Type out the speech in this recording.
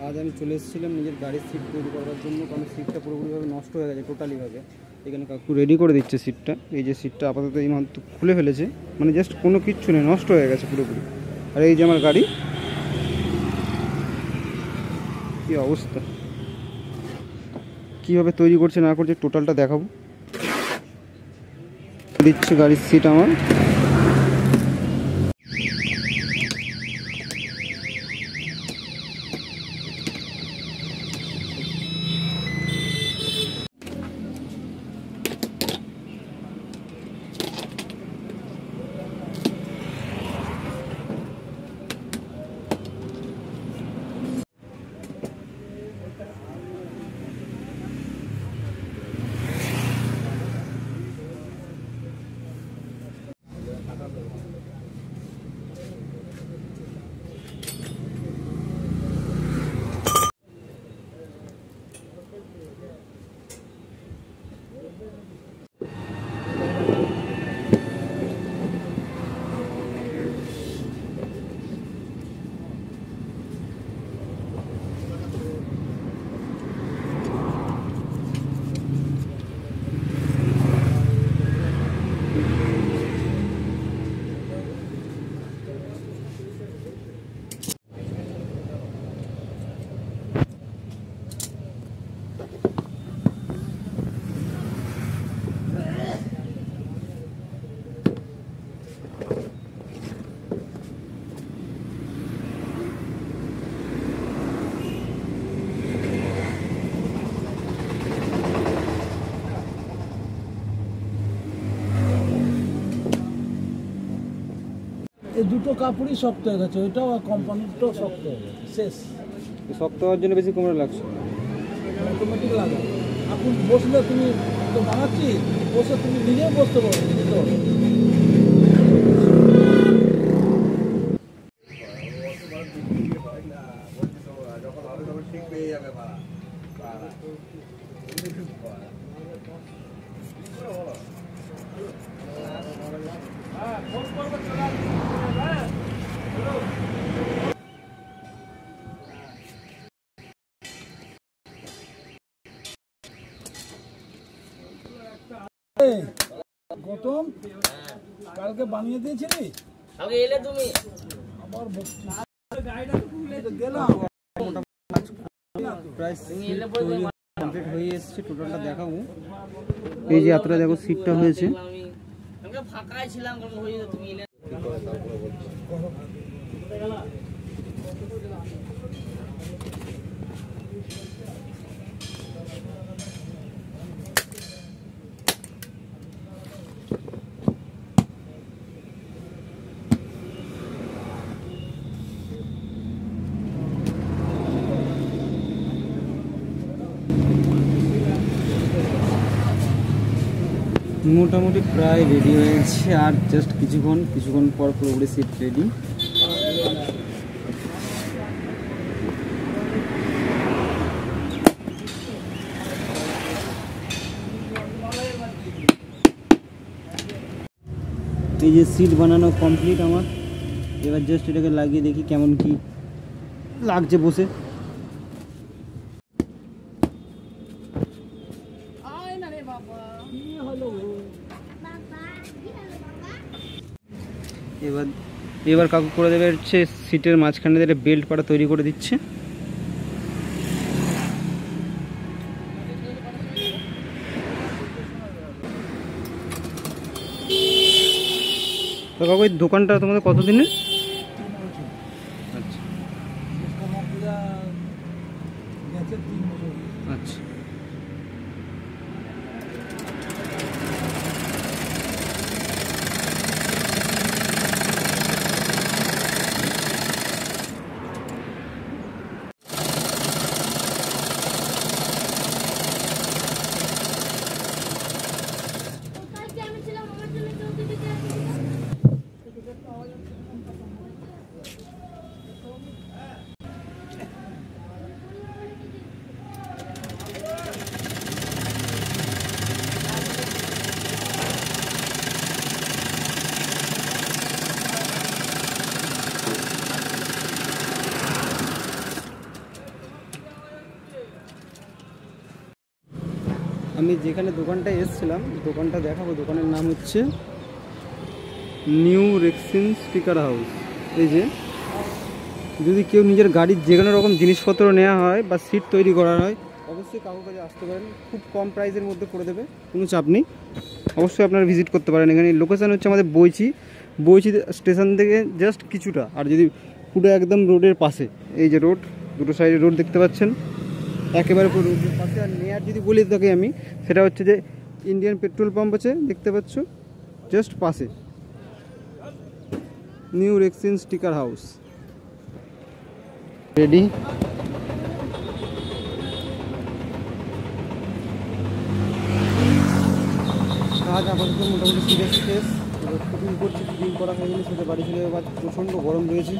আজ আমি চলে এসেছিলাম নিজের গাড়ির সিট তৈরি করার জন্য, কারণ সিটটা পুরোপুরিভাবে নষ্ট হয়ে গেছে টোটালিভাবে। এখানে কাকু রেডি করে দিচ্ছে সিটটা। এই যে সিটটা আপাতত এই মাত্র খুলে ফেলেছে, মানে জাস্ট কোনো কিচ্ছু নেই, নষ্ট হয়ে গেছে পুরোপুরি। আর এই যে আমার গাড়ি, কী অবস্থা, কীভাবে তৈরি করছে না করছে টোটালটা দেখাবো। দিচ্ছে গাড়ির সিট আমার। এই দুটো কাপড়ই শক্ত হয়ে গেছে, ওইটাও আর কোম্পানিটাও শক্ত হয়ে গেছে, শেষ। শক্ত হওয়ার জন্য বেশি কোমরে লাগছে, অটোমেটিক লাগে। এখন বসলে তুমি তো বানাচ্ছি, বসে তুমি নিজেও বসতে পারো, বুঝতে পারো। গৌতম, কালকে বানিয়ে দিয়েছিলি? আগে এলে তুমি আবার কমপ্লিট হয়ে এসেছে, টোটালটা দেখাবো। এই যে এতটা দেখো সিটটা হয়েছে। আমি ফাঁকাই ছিলাম, হয়ে যেত তুমি এলে। মোটামুটি প্রায় রেডি হয়ে গেছে, আর জাস্ট কিছুক্ষণ পর পুরোপুরি সিট রেডি। এই যে সিট বানানো কমপ্লিট আমার। এবার জাস্ট এটাকে লাগিয়ে দেখি কেমন কি লাগছে বসে। এবার কাকু করে দেবে হচ্ছে সিটের মাঝখানে দিয়ে বেল্ট পাটা তৈরি করে দিচ্ছে। তো কাকু এই দোকানটা তোমাদের কতদিনের? আচ্ছা আচ্ছা। আমি যেখানে দোকানটায় এসেছিলাম দোকানটা দেখাবো। দোকানের নাম হচ্ছে নিউ রেক্সিন স্টিকার হাউস। এই যে যদি কেউ নিজের গাড়ির যে কোনো রকম জিনিসপত্র নেওয়া হয় বা সিট তৈরি করা হয় অবশ্যই কাকুর কাছে আসতে পারেন, খুব কম প্রাইসের মধ্যে করে দেবে, কোনো চাপ নেই। অবশ্যই আপনারা ভিজিট করতে পারেন। এখানে লোকেশান হচ্ছে আমাদের বইচি স্টেশন থেকে জাস্ট কিছুটা, আর যদি পুরো একদম রোডের পাশে, এই যে রোড, দুটো সাইডে রোড দেখতে পাচ্ছেন, একেবারে পুরো রোডের পাশে। আর নেয়ার যদি বলি তাকে আমি, সেটা হচ্ছে যে ইন্ডিয়ান পেট্রোল পাম্প আছে দেখতে পাচ্ছ জাস্ট পাশে, new rexine sticker house. Ready. কাজ আপাতত মোটামুটি সিরিয়াস কেস, শুটিং করছি, শুটিং করা হয়ে গেলে সেটা বাড়ি ফিরে আবার প্রচণ্ড গরম রয়েছে।